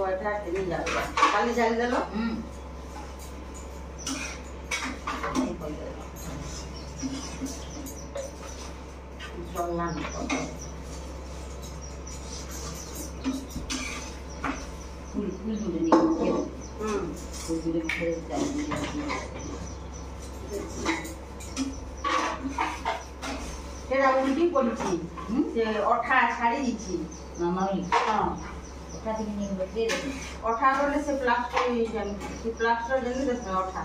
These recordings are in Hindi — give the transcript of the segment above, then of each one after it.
कोटा नहीं जाएगा खाली जाली दे लो नहीं कोई दे लो चलना फुल फुल दूध नहीं फुल दूध खेल जाएगी तेरा उल्टी पड़ी से अठा छाड़ी दी मामा हां अठा के नहीं बदले अठा करले से प्लास्टर जन दे अठा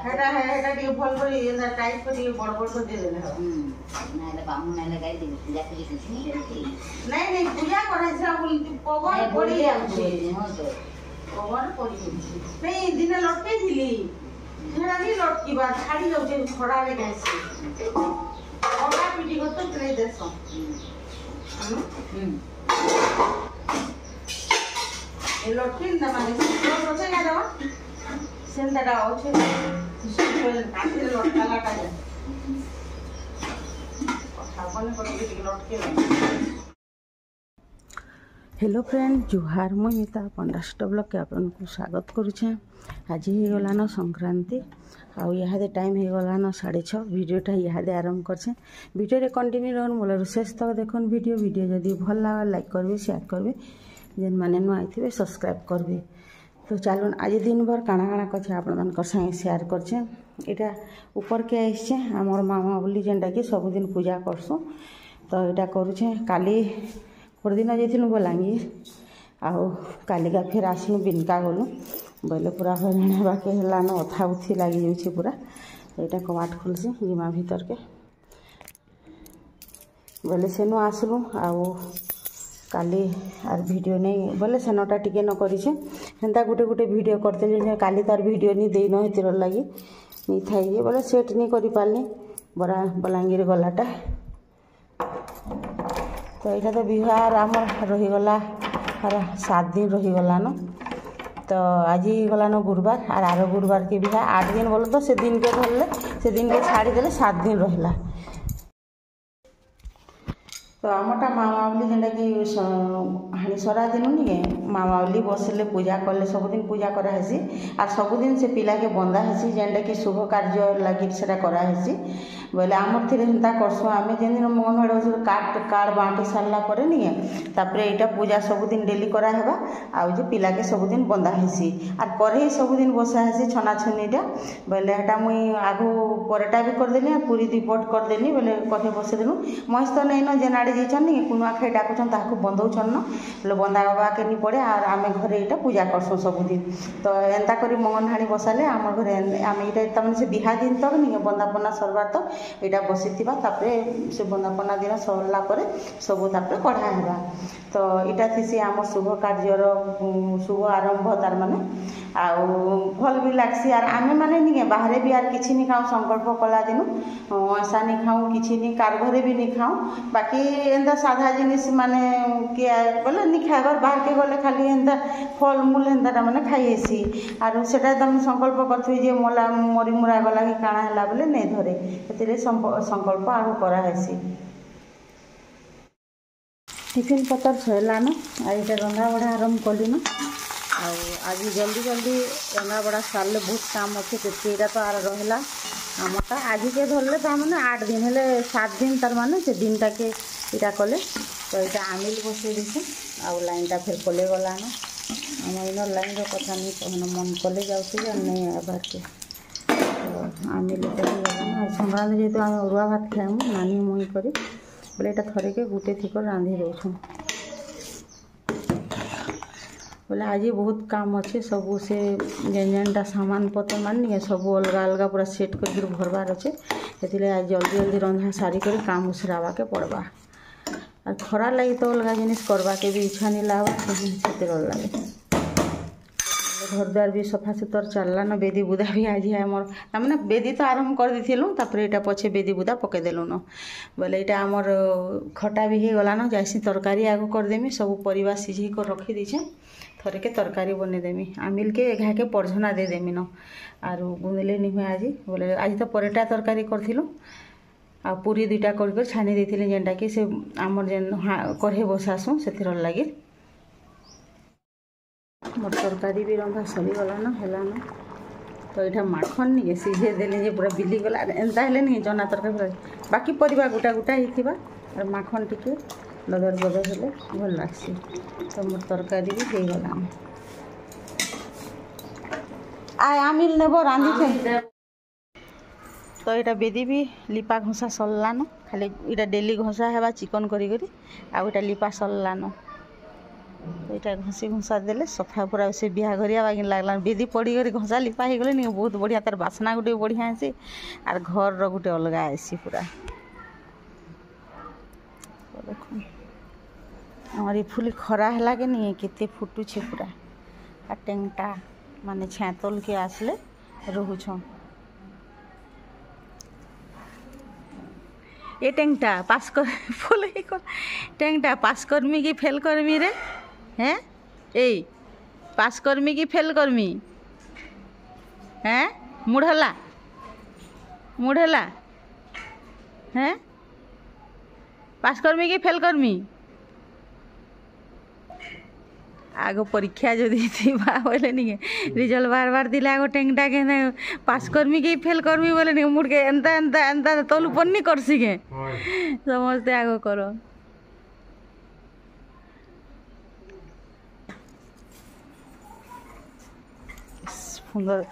हेटा हेटा के भल कर एंदा टाइट कर बड़ बड़ कर दे देले ना ले बामु ना लगाई दे पूजा के कुछ नहीं पूजा करे से उल्टी पवन पड़ी आछे हां तो पवन पड़ी नहीं दिन लटके दिली हेटा नहीं लटकी बात छाड़ी जाउ जे खड़ा रे कैसे ओका पीटी को तो नहीं देसो ए लटकिन द माने तो सोचे ना दवा सेंदाडा ओछे सुपल काटे लटकाला का जा अपन को लटके हेलो फ्रेंड जुहार मुई मिता पंडास्ट ब्लॉग के आपन को स्वागत करुछे। आज ही गलान संक्रांति आउ इहादे टाइम हो गलान 6:30 वीडियोटा इहादे आरंभ करछे। वीडियो रे कंटिन्यू रहन मोला शेष तक देखन वीडियो जदी भल लाग लाइक करबे शेयर करबे जेन माने न आइथिबे सब्सक्राइब करबे। तो चलून आज दिन भर काना काना कछे आपन मानकर संगे शेयर करछे। एटा ऊपर के आइछे हमर मामा बोली जेंटा कि सब दिन पूजा करसु तो एटा करूछे। काली परदिन जाइथिलु बलांगीर आउ कालिका फिर आसलु बिनका गलु बोले पूरा हराण बाके हेलान अथा उथी लगी जाऊँगी पूरा। यहाँ कबाट खोलसी जिमा भीतर के बोले सेनु आसलु आउ काली आर वीडियो नहीं बोले सेनटा टिके न करिछे हेंता गुटे गुटे वीडियो करते काली तार वीडियो नहीं दे न हेतिर लगी नहीं थाई बोले सेट नहीं करि पालनी बरा बलांगीर गलाटा। तो यहाँ तो बिहार आमर रहीगला 7 दिन रहीगलान। तो आज गलान गुरुवार और आर गुरुवार के बिहा 8 दिन बोलो तो से दिन के धरले से दिन के छाड़ीदे 7 दिन रहा। तो आमटा मामावली जेनटा कि हाणीसरा दिन नहीं मामावली बसले पूजा कले सबुदिन पूजा कराहेसी और सबुदिन से पिला के बंदा हेसी जेनटा कि शुभ कार्य लगी से कराहेसी बोले आमर थी हेन्ता करसु आम जेन दिन मंगनवाड़ी कार्ड बांटी सारा पर नहीं तापर यहाँ पूजा सबुदिन डेली कराहेबा आउ जे पिला के सबुदिन बंदा हेसी और करे सबुदिन बसा हेसी छना छुनीटा बोले हेटा मुई आगु परेटा भी करदेली पूरी 2 पट करदेली बोले कथे बसेदेलु महीस तो नहीं न जेन आड़े जाइछन कुनुआ खाई डाकुछन ताकू बंदौछन न बोले बंदा बाबा के नहीं पड़े और आम घरे यहाँ पूजा करसु सबुदिन। तो एंता करी मंगनहाड़ी बसाले आम घरे आम यहाँ तमाने से बिहा दिन तक नहीं बंदापना सरबार तक यहाँ बसी से बंदापना दिन सरला सब कढ़ा है। तो यहाँ थी आम शुभ कार्यर शुभ आरंभ तार माने आउ भल भी लगसी और आमे माने नहीं बाहर भी यार किसी नहीं खाऊँ संकल्प कला दिन ऐसा नहीं खाऊँ किसी नहीं कार घरे भी नहीं खाऊँ बाकी एंता साधा जिनिस माने किए बोले नहीं खाइबार बाहर के गले खाली एंता फल मूल एंता मैंने खाइसी और सेटा तुम संकल्प करथि जे मोला मरी मुरा गला कि काଣା है बोले नहीं धरे से संकल्प आगु कराहेसी। टिफिन पतर सैलान आज रंधा बड़ा आरंभ कलिन आज जल्दी जल्दी रंधा बड़ा सारे बहुत काम अच्छे तेरा तो आर रहा आमटा आज के धरले मैंने 8 दिन हेले 7 दिन तार माने से दिनटा के इटा कले। तो यहाँ आमिल बसई देसे आउ लाइनटा फिर कले गलान आम इन लाइन कथा नहीं कहना मन कले जाऊँगी नहीं आबार के। तो आमिल गलान संक्रांति जेहतु आम अरुआ भात खाइमु नानी मुई करी बोले यहाँ थरे के गुटे थिक रांधि दौछुँ बोले आज बहुत काम अच्छे सबू से जेन जेनटा सामान पतर मान सब अलग अलग पूरा सेट कर भरबार अच्छे से आज जल्दी जल्दी रंधा सारी कर काम उसरावा के पड़वा और खरा लगी तो अलग जिनिस करवा के भी इच्छा नहीं लगा से लगे। घर द्वार भी सफा सुतर चलला न बेदी बुदा भी आज है मोर मैंने बेदी तो आरम्भ कर देलु तापर यहाँ पछे बेदी बुदा पकईदेलु न बोले यहाँ आमर खटा भी हो गलान जैसी तरकारी आग करदेमी सब परिवा सीझे कर रखी दीछे थरे के तरकारी बनेदेमी आमिल के घा के पड़झना देदेमी न आर गुंदले नहीं हुए आज बोले आज तो परेटा तरकारी करथिलु आ पूरी 2टा कर छानी देथिले जेनटा कि से आमर जेन कढ़े बसासु से लगे मोर तरकारी भी रंधा सरीगलान हेलान तो यहाँ माखन नहीं सीझे देली जे पूरा बिली गला एंता हेले नहीं चना तरकारी बाकी परिबा गोटा गोटा होइथिबा और माखन टिके लदर बदर हेले भल लागसी तो मोर तरकारी भी हो गलान आय आमिल नेब रांधी तो यहाँ बेदी भी लिपा घोषा सरलान खाली इटा डेली घोषा हेबा चिकन करी आटा लिपा सरलान यहाँ घसी घुसा देले सफा पूरा से बिहा घरिया बागिन लगला बेदी पड़ी घसा लिपा हो गले नहीं बहुत बढ़िया तार बासना गोटे बढ़िया आसी आर घर रोटे अलग आसी पूरा देख हमारी फुली खरा है कि नहीं केते फुटुछे पूरा आ टेंटा माने छातल के आसले रोहुछ ये टेंटा पास कर फुल टेंटा पास करमी कि फेल करमी रे हैं ए पास करमी कि फेल करमी हैं मुढ़ला हैं पास करमी कि फेल करमी आगो परीक्षा जो दी बोले नहीं रिजल्ट बार बार दिला आगो टेंगटा के पास करमी कि फेल करमी बोले नहीं मुड़ के एंता एंता एंता तोलू पन्नी कर सिगे समझते आगो करो सुंदर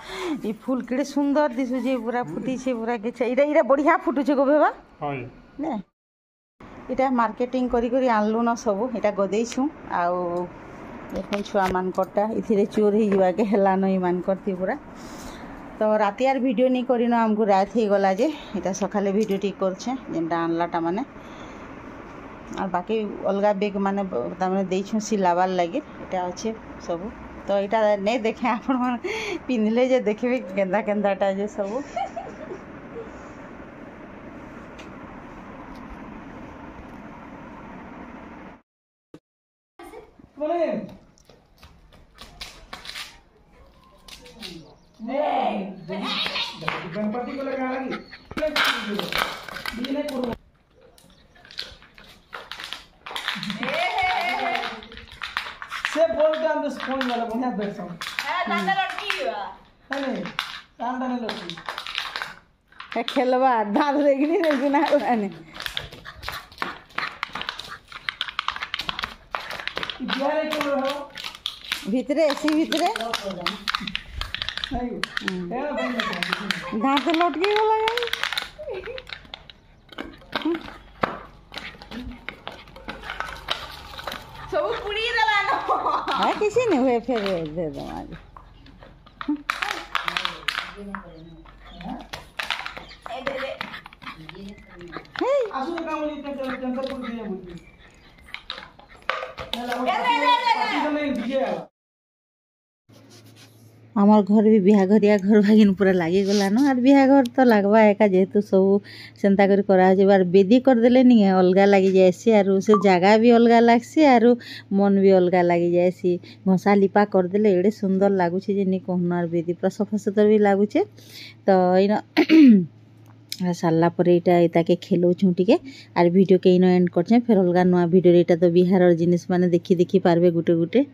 ये फूल केड़े सुंदर दिशुचे पूरा फुटीचे पूरा के इटा इटा बढ़िया फुटुचे गो बेबा ने इटा मार्केटिंग करी करी आनलु न सब इटा गदेइछु आउ देखो छुआ मानकटा इथिरे चोर ही जीवा के हेला नई मानकर थी पूरा तो राति यार वीडियो नहीं करिन हमको रात ही गला जे इटा सकाले वीडियो टी करछे जेनटा आनलाटा माने और बाकी अलगा बेग माने तामने देइछु सिलाबार लागि इटा अच्छे सब तो यहाँ नहीं देखे आप पिंधले जे देखबे केंदा केंदाटा जे सब से बोलते हम तो फोन वाला बढ़िया बैठ है दांडा लटकी है नहीं दांडा नहीं लटकी खेलवा दाल रेगनी रे सुना ने जारे के हो भीतरे ऐसी भीतरे नहीं है दांत लटकी वाला गई सब पुड़ी दलानो है किसी नहीं हुए फिर दे दो आज आसु काम नहीं टेंशन कर दिया बुद्धि आमर घर भी बिहाघरिया घर भागिन पूरा लगी गलान और बिहाघर तो लगवा एका जेहेतु सब सेंता कर बार बेदी करदेले नहीं अलग लगी जाएसी आर से जगह भी अलग लगसी आर मन भी अलग लगी जाएसी घसा लिपा करदेले एड़े सुंदर लगुचे जे नहीं कहूना आर बेदी पूरा सफा सुतर भी लगुचे तो इन सारा पर यहाँ के खेलौछूँ टिके आर वीडियो के इन एंड करछे फिर अलग नुआ वीडियो यहाँ तो बिहार जिनिस माने देखी देखी पारबे गुटे गुटे।